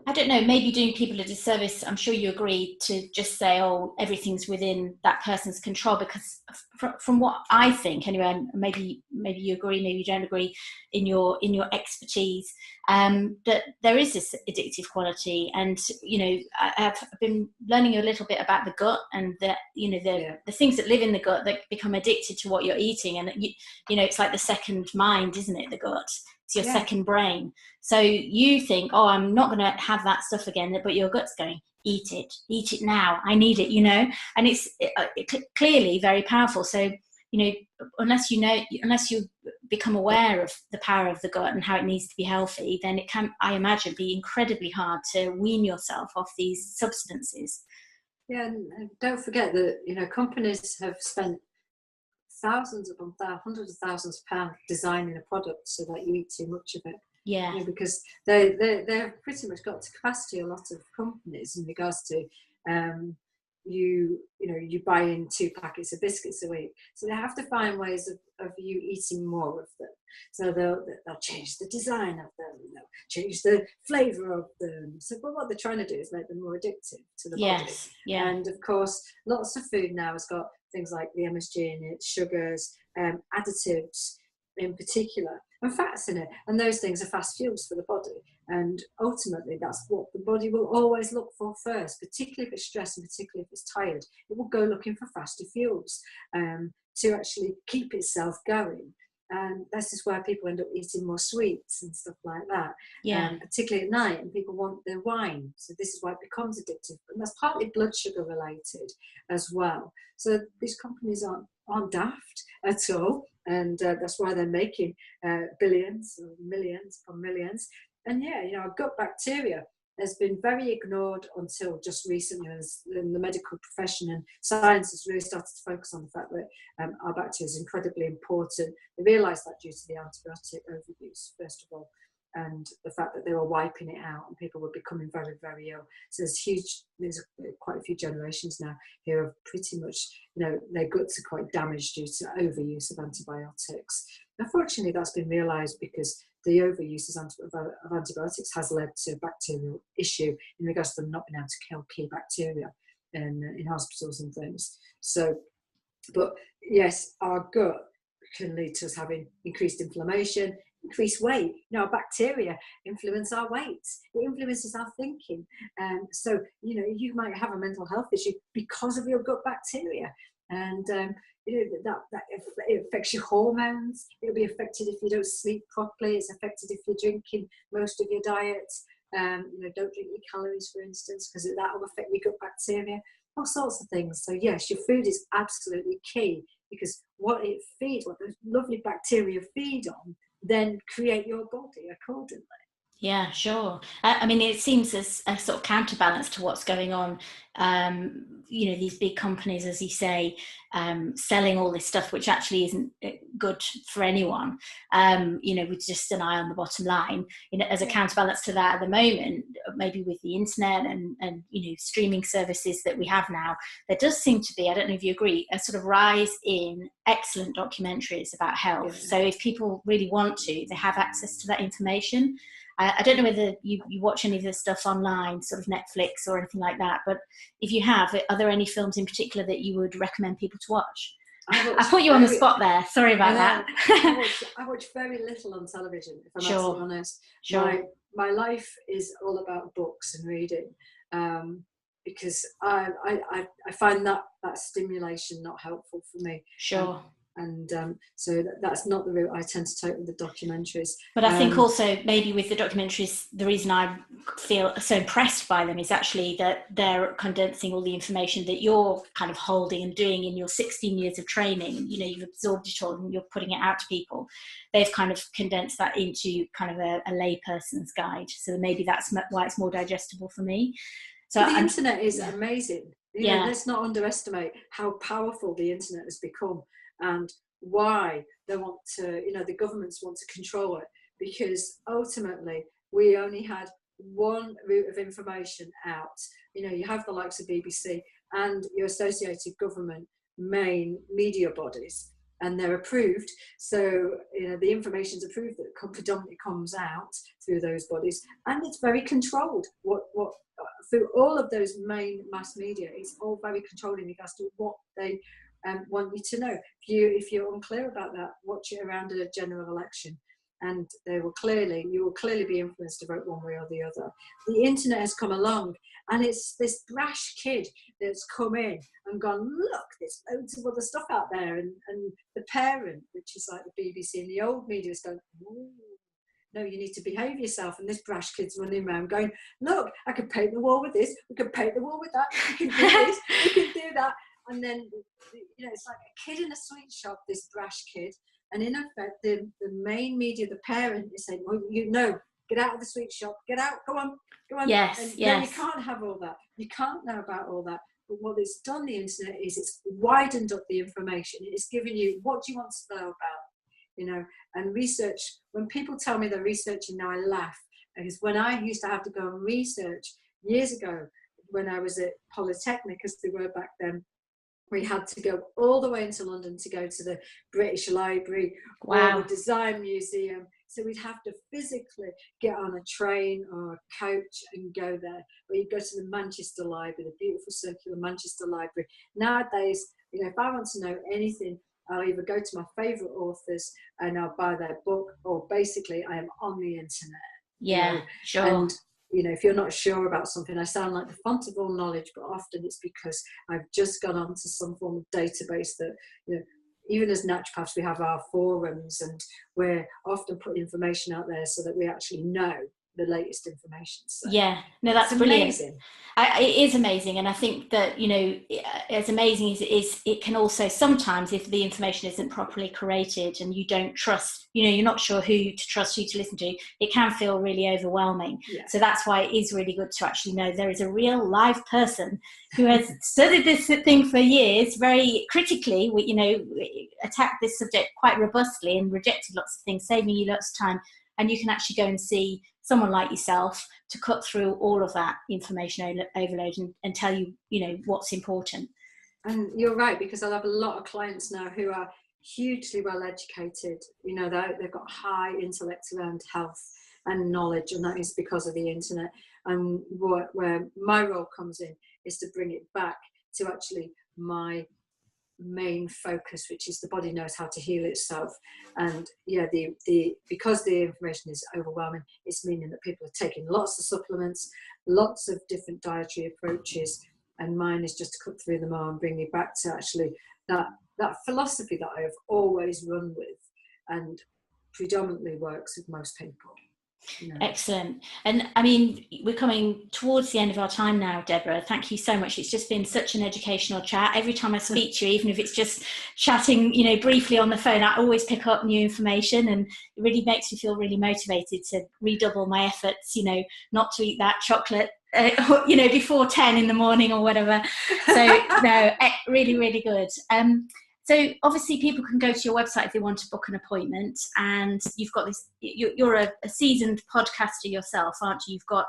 I don't know, maybe doing people a disservice. I'm sure you agree to just say, oh, everything's within that person's control, because from what I think anyway, and maybe you agree, maybe you don't agree in your expertise, that there is this addictive quality. And, you know, I've been learning a little bit about the gut, and that, you know, the things that live in the gut that become addicted to what you're eating. And, you know, it's like the second mind, isn't it, the gut? It's your second brain. So you think, oh, I'm not going to have that stuff again, but your gut's going, eat it now, I need it, you know. And it's clearly very powerful. So, you know, unless you become aware of the power of the gut and how it needs to be healthy, then it can, I imagine, be incredibly hard to wean yourself off these substances. Yeah, and don't forget that, you know, companies have spent hundreds of thousands of pounds designing a product so that you eat too much of it. Yeah, you know, because they've pretty much got to capacity, a lot of companies, in regards to you buy in 2 packets of biscuits a week, so they have to find ways of you eating more of them. So they'll change the design of them, they'll change the flavour of them. So, but what they're trying to do is make them more addictive to the body. Yeah. And of course, lots of food now has got things like the MSG in it, sugars, additives in particular, and fats in it, and those things are fast fuels for the body. And ultimately, that's what the body will always look for first, particularly if it's stressed and particularly if it's tired. It will go looking for faster fuels to actually keep itself going. And this is where people end up eating more sweets and stuff like that, particularly at night, and people want their wine. So this is why it becomes addictive, and that's partly blood sugar related as well. So these companies aren't daft at all, and that's why they're making billions or millions upon millions. And our gut bacteria has been very ignored until just recently, as in the medical profession and science has really started to focus on the fact that our bacteria is incredibly important. They realised that due to the antibiotic overuse, first of all, and the fact that they were wiping it out and people were becoming very, very ill. So there's quite a few generations now who are pretty much, their guts are quite damaged due to overuse of antibiotics. Unfortunately, that's been realised because the overuse of antibiotics has led to a bacterial issue in regards to them not being able to kill key bacteria in hospitals and things. So, but yes, our gut can lead to us having increased inflammation, increased weight. Our bacteria influence our weight. It influences our thinking. So, you might have a mental health issue because of your gut bacteria. And that it affects your hormones. It'll be affected if you don't sleep properly. It's affected if you're drinking most of your diet. Don't drink your calories, for instance, because that will affect your gut bacteria. All sorts of things. So yes, your food is absolutely key, because what those lovely bacteria feed on, then create your body accordingly. Yeah, sure. I mean, it seems as a sort of counterbalance to what's going on. These big companies, as you say, selling all this stuff, which actually isn't good for anyone, with just an eye on the bottom line. As a counterbalance to that at the moment, maybe with the internet and streaming services that we have now, there does seem to be, I don't know if you agree, a sort of rise in excellent documentaries about health. Yeah. So if people really want to, they have access to that information. I don't know whether you watch any of this stuff online, sort of Netflix or anything like that, but if you have, are there any films in particular that you would recommend people to watch? I put you on the spot there. Sorry about that. I watch very little on television, if I'm sure. absolutely honest. Sure. My life is all about books and reading, because I find that stimulation not helpful for me. Sure. And so that's not the route I tend to take with the documentaries. But I think also maybe with the documentaries, the reason I feel so impressed by them is actually that they're condensing all the information that you're kind of holding and doing in your 16 years of training. You know, you've absorbed it all and you're putting it out to people. They've kind of condensed that into kind of a layperson's guide. So maybe that's why it's more digestible for me. So the internet is amazing. You know, let's not underestimate how powerful the internet has become, and why they want to, you know, the governments want to control it, because ultimately we only had one route of information out. You know, you have the likes of BBC and your associated government main media bodies, and they're approved. So, you know, the information's approved that predominantly comes out through those bodies, and it's very controlled. What through all of those main mass media, it's all very controlled in regards to what they want you to know. If you're unclear about that, watch it around a general election, and you will clearly be influenced to vote one way or the other. The internet has come along, and it's this brash kid that's come in and gone, look, there's loads of other stuff out there, and the parent, which is like the BBC and the old media, is going, ooh, no, you need to behave yourself. And this brash kid's running around going, look, I could paint the wall with this, we could paint the wall with that, we can do this, we can do that. And then, you know, it's like a kid in a sweet shop, this brash kid. And in effect, the main media, the parent, is saying, well, you know, get out of the sweet shop, get out, go on. Yes, and yes. No, you can't have all that. You can't know about all that. But what it's done, the internet, is it's widened up the information. It's given you, what do you want to know about? You know, and research, when people tell me they're researching now, I laugh. Because when I used to have to go and research years ago, when I was at Polytechnic, as they were back then, we had to go all the way into London to go to the British Library or the Design Museum. So we'd have to physically get on a train or a coach and go there. Or you'd go to the Manchester Library, the beautiful circular Manchester Library. Nowadays, you know, if I want to know anything, I'll either go to my favourite authors and I'll buy their book, or basically I am on the internet. Yeah, you know? sure. And you know, if you're not sure about something, I sound like the font of all knowledge, but often it's because I've just gone on to some form of database that, you know, even as naturopaths, we have our forums, and we're often putting information out there so that we actually know the latest information. So yeah, no, that's brilliant. It is amazing, and I think that, you know, as amazing as it is, it can also sometimes, if the information isn't properly curated and you don't trust, you know, you're not sure who to trust, who to listen to, it can feel really overwhelming. Yeah. So that's why it is really good to actually know there is a real live person who has studied this thing for years, very critically, you know, attacked this subject quite robustly and rejected lots of things, saving you lots of time. And you can actually go and see someone like yourself to cut through all of that information overload and tell you, you know, what's important. And you're right, because I have a lot of clients now who are hugely well educated. You know, they've got high intellect around health and knowledge, and that is because of the internet. And where my role comes in is to bring it back to actually my main focus, which is the body knows how to heal itself. And yeah, because the information is overwhelming, it's meaning that people are taking lots of supplements, lots of different dietary approaches, and mine is just to cut through them all and bring you back to actually that philosophy that I have always run with and predominantly works with most people. No. Excellent. And I mean, we're coming towards the end of our time now, Deborah. Thank you so much. It's just been such an educational chat. Every time I speak to you, even if it's just chatting, you know, briefly on the phone, I always pick up new information, and it really makes me feel really motivated to redouble my efforts, you know, not to eat that chocolate, you know, before 10 in the morning or whatever. So no, really, really good. So obviously people can go to your website if they want to book an appointment, and you've got this, you're a seasoned podcaster yourself, aren't you? You've got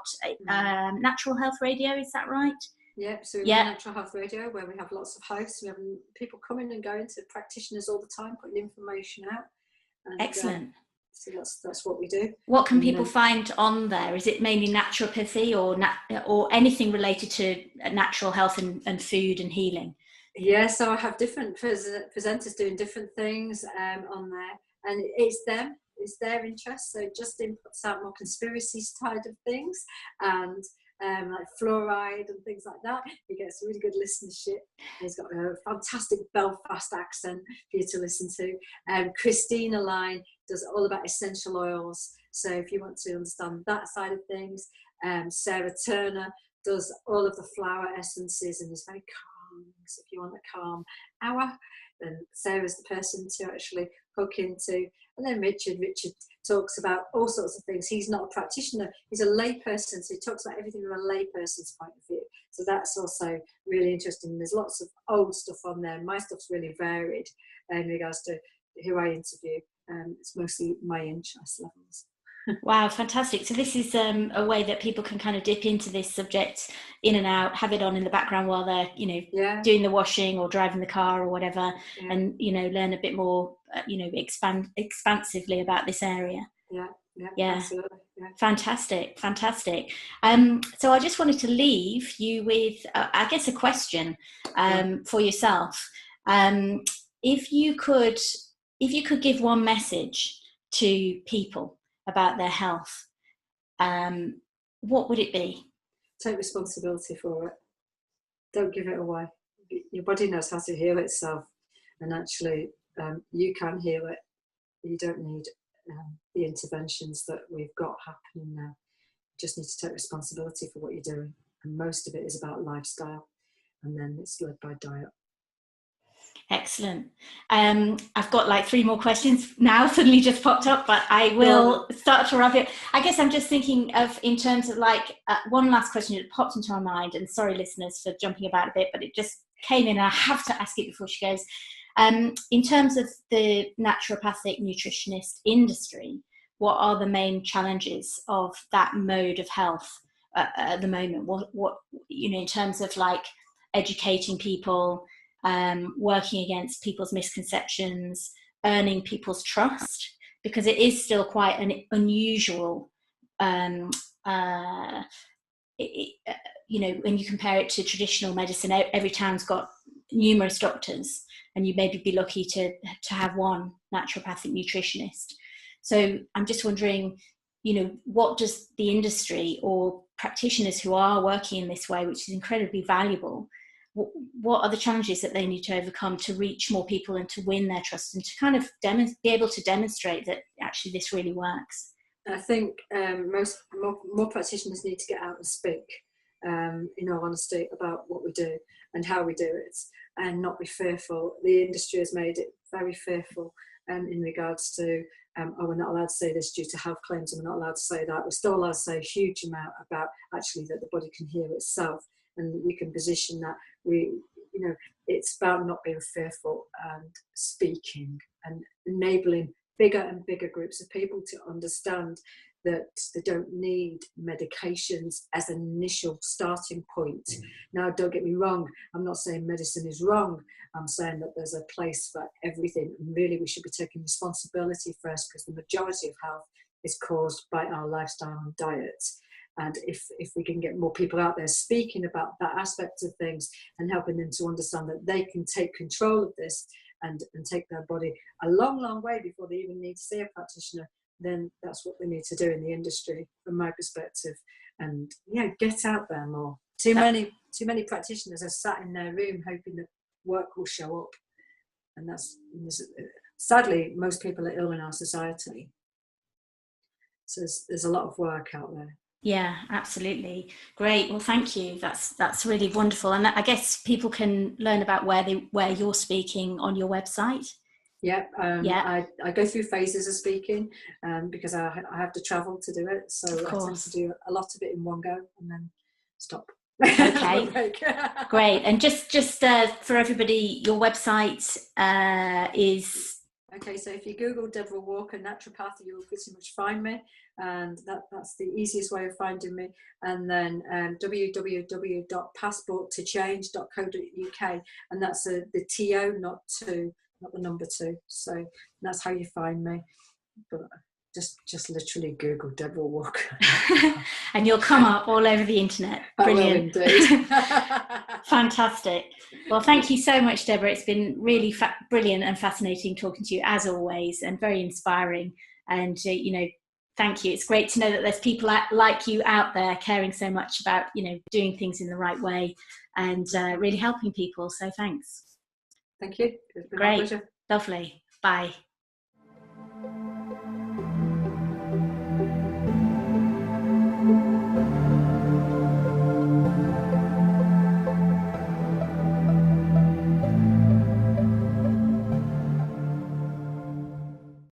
Natural Health Radio, is that right? Yep, so we have Natural Health Radio, where we have lots of hosts. We have people coming and going to practitioners all the time, putting information out. And, excellent. So that's what we do. What can people find on there? Is it mainly naturopathy or anything related to natural health and food and healing? Yeah, so I have different presenters doing different things on there, and it's their interest. So Justin puts out more conspiracy side of things, and like fluoride and things like that. He gets really good listenership. He's got a fantastic Belfast accent for you to listen to. Christina Line does all about essential oils. So if you want to understand that side of things, Sarah Turner does all of the flower essences and is very calm. So if you want a calm hour, then Sarah's the person to actually hook into. And then Richard talks about all sorts of things. He's not a practitioner, he's a layperson, so he talks about everything from a layperson's point of view. So that's also really interesting. There's lots of old stuff on there. My stuff's really varied in regards to who I interview. It's mostly my interest levels. Wow, fantastic. So this is a way that people can kind of dip into this subject in and out, have it on in the background while they're, doing the washing or driving the car or whatever, and, learn a bit more, expansively about this area. Yeah, absolutely. Yeah. Fantastic. So I just wanted to leave you with, I guess, a question for yourself. If you could give one message to people about their health, what would it be? Take responsibility for it. Don't give it away. Your body knows how to heal itself, and actually you can heal it. You don't need the interventions that we've got happening now. You just need to take responsibility for what you're doing, and most of it is about lifestyle, and then it's led by diet. Excellent. I've got like 3 more questions now suddenly just popped up, but I will start to wrap it. I guess I'm just thinking of, in terms of like one last question that popped into my mind, and sorry listeners for jumping about a bit, but it just came in and I have to ask it before she goes. In terms of the naturopathic nutritionist industry, what are the main challenges of that mode of health at the moment? What in terms of like educating people, working against people's misconceptions, earning people's trust, because it is still quite an unusual, when you compare it to traditional medicine. Every town's got numerous doctors, and you maybe be lucky to have one naturopathic nutritionist. So I'm just wondering, what does the industry or practitioners who are working in this way, which is incredibly valuable, what are the challenges that they need to overcome to reach more people and to win their trust and to kind of be able to demonstrate that actually this really works? I think more practitioners need to get out and speak, in all honesty, about what we do and how we do it, and not be fearful. The industry has made it very fearful in regards to, we're not allowed to say this due to health claims, and we're not allowed to say that. We're still allowed to say a huge amount about actually that the body can heal itself, and we can position that. It's about not being fearful and speaking and enabling bigger and bigger groups of people to understand that they don't need medications as an initial starting point. Now, don't get me wrong, I'm not saying medicine is wrong. I'm saying that there's a place for everything, and really we should be taking responsibility first, because the majority of health is caused by our lifestyle and diet. And if we can get more people out there speaking about that aspect of things and helping them to understand that they can take control of this and take their body a long, long way before they even need to see a practitioner, then that's what we need to do in the industry, from my perspective. And get out there more. Too many practitioners are sat in their room hoping that work will show up, and sadly most people are ill in our society. So there's a lot of work out there. Yeah, absolutely. Great. Well, thank you. That's really wonderful. And I guess people can learn about where you're speaking on your website. Yeah. I go through phases of speaking because I have to travel to do it. So I tend to do a lot of it in one go and then stop. Okay. Great. And just for everybody, your website is... Okay, so if you Google Deborah Walker Naturopath, you will pretty much find me, and that's the easiest way of finding me. And then www.passporttochange.co.uk, and that's the TO, not the number 2. So that's how you find me. But just literally Google Deborah Walker. And you'll come up all over the internet. Brilliant. Indeed. Fantastic. Well, thank you so much, Deborah. It's been really brilliant and fascinating talking to you, as always, and very inspiring. And, Thank you. It's great to know that there's people like you out there caring so much about, doing things in the right way and really helping people. So thanks. Thank you. It's been Great. my pleasure. Lovely. Bye.